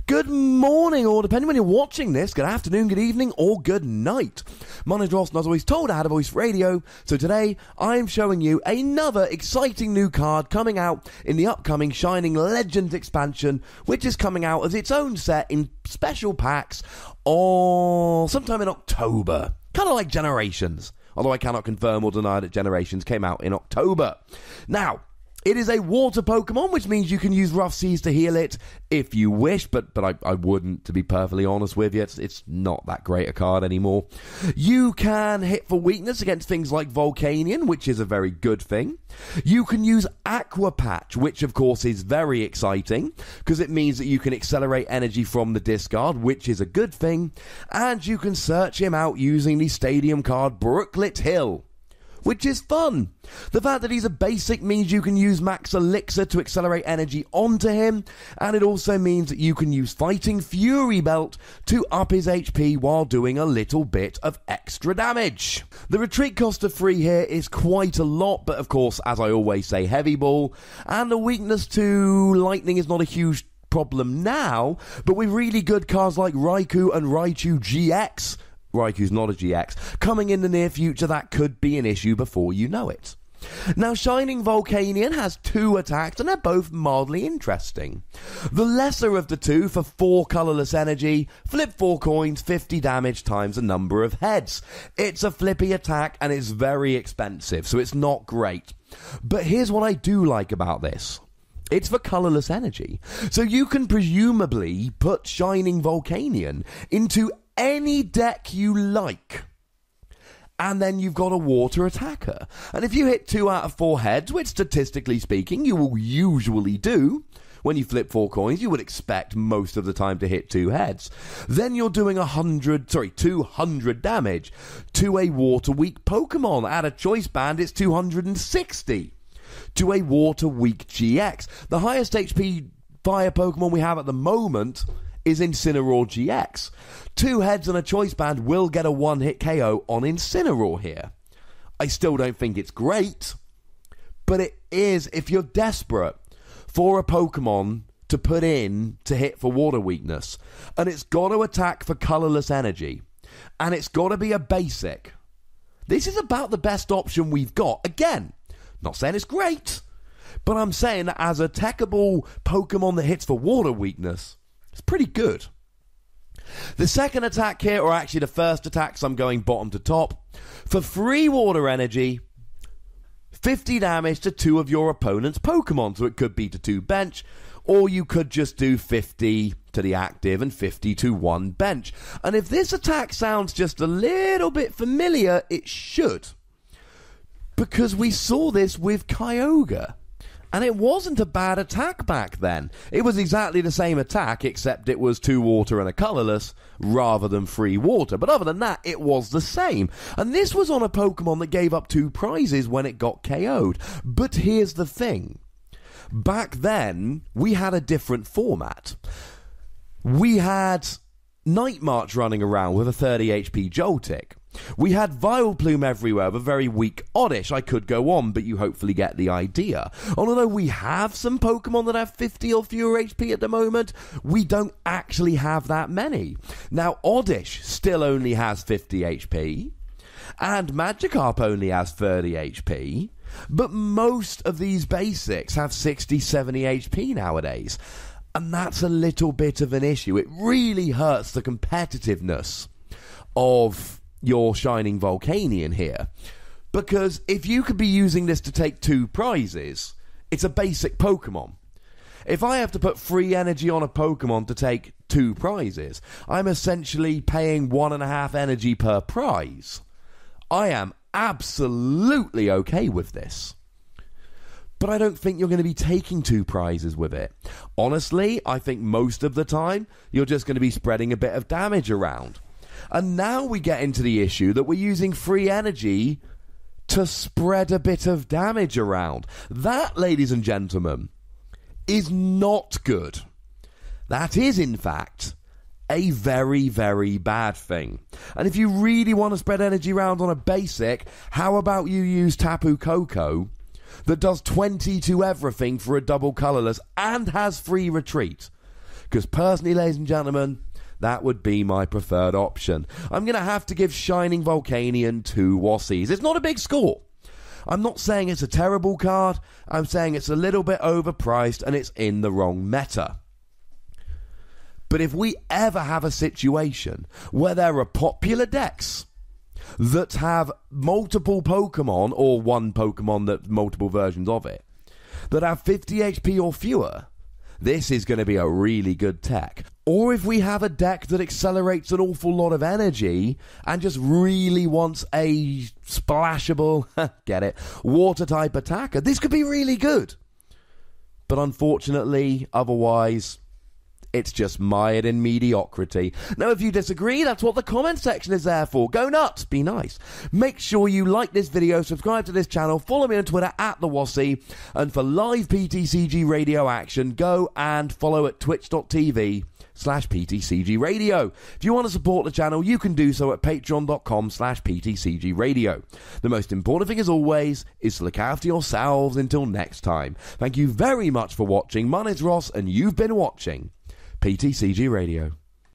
Good morning, or depending when you're watching this, good afternoon, good evening, or good night. My name's Ross, and as always told, I had a voice radio, so today I'm showing you another exciting new card coming out in the upcoming Shining Legends expansion, which is coming out as its own set in special packs sometime in October. Kind of like Generations, although I cannot confirm or deny that Generations came out in October. Now, it is a water Pokemon, which means you can use Rough Seas to heal it if you wish, but I wouldn't, to be perfectly honest with you. It's not that great a card anymore. You can hit for weakness against things like Volcanion, which is a very good thing. You can use Aqua Patch, which of course is very exciting, because it means that you can accelerate energy from the discard, which is a good thing. And you can search him out using the stadium card Brooklet Hill, which is fun. The fact that he's a basic means you can use Max Elixir to accelerate energy onto him, and it also means that you can use Fighting Fury Belt to up his HP while doing a little bit of extra damage. The retreat cost of 3 here is quite a lot, but of course, as I always say, heavy ball, and the weakness to lightning is not a huge problem now, but with really good cards like Raikou and Raichu GX, Raikou's not a GX, coming in the near future, that could be an issue before you know it. Now, Shining Volcanion has 2 attacks, and they're both mildly interesting. The lesser of the 2 for 4 colourless energy, flip 4 coins, 50 damage times a number of heads. It's a flippy attack, and it's very expensive, so it's not great. But here's what I do like about this. It's for colourless energy, so you can presumably put Shining Volcanion into any deck you like, and then you've got a water attacker. And if you hit 2 out of 4 heads, which statistically speaking you will usually do, when you flip 4 coins, you would expect most of the time to hit 2 heads, then you're doing 200 damage to a water weak Pokemon. At a choice band, it's 260 to a water weak GX. The highest HP fire Pokemon we have at the moment is Incineroar GX. 2 heads and a choice band will get a 1-hit KO on Incineroar here. I still don't think it's great, but it is if you're desperate for a Pokemon to put in to hit for water weakness, and it's got to attack for colourless energy, and it's got to be a basic. This is about the best option we've got. Again, not saying it's great, but I'm saying that as a techable Pokemon that hits for water weakness, it's pretty good. The second attack here, or actually the first attack, so I'm going bottom to top. For 3 water energy, 50 damage to 2 of your opponent's Pokemon. So it could be to 2 bench, or you could just do 50 to the active and 50 to 1 bench. And if this attack sounds just a little bit familiar, it should, because we saw this with Kyogre. And it wasn't a bad attack back then. It was exactly the same attack, except it was 2 water and a colourless, rather than 3 water. But other than that, it was the same. And this was on a Pokemon that gave up 2 prizes when it got KO'd. But here's the thing. Back then, we had a different format. We had Night March running around with a 30 HP Joltik. We had Vileplume everywhere with a very weak Oddish. I could go on, but you hopefully get the idea. Although we have some Pokemon that have 50 or fewer HP at the moment, we don't actually have that many. Now, Oddish still only has 50 HP, and Magikarp only has 30 HP, but most of these basics have 60, 70 HP nowadays. And that's a little bit of an issue. It really hurts the competitiveness of your Shining Volcanion here, because if you could be using this to take 2 prizes, it's a basic Pokemon. If I have to put 3 energy on a Pokemon to take 2 prizes, I'm essentially paying 1.5 energy per prize. I am absolutely okay with this, but I don't think you're going to be taking 2 prizes with it. Honestly, I think most of the time you're just going to be spreading a bit of damage around. And now we get into the issue that we're using free energy to spread a bit of damage around. That, ladies and gentlemen, is not good. That is, in fact, a very, very bad thing. And if you really want to spread energy around on a basic, how about you use Tapu Koko that does 20 to everything for a double colourless and has free retreat? Because personally, ladies and gentlemen, that would be my preferred option. I'm going to have to give Shining Volcanion 2 Wassies. It's not a big score. I'm not saying it's a terrible card. I'm saying it's a little bit overpriced and it's in the wrong meta. But if we ever have a situation where there are popular decks that have multiple Pokemon, or one Pokemon that multiple versions of it, that have 50 HP or fewer, this is going to be a really good tech. Or if we have a deck that accelerates an awful lot of energy and just really wants a splashable, get it, water type attacker, this could be really good. But unfortunately, otherwise, it's just mired in mediocrity. Now, if you disagree, that's what the comment section is there for. Go nuts, be nice. Make sure you like this video, subscribe to this channel, follow me on Twitter @TheWassy, and for live PTCG radio action, go and follow at twitch.tv/PTCGRadio. If you want to support the channel, you can do so at patreon.com/PTCGRadio. The most important thing, as always, is to look after yourselves until next time. Thank you very much for watching. My name's Ross, and you've been watching PTCG Radio.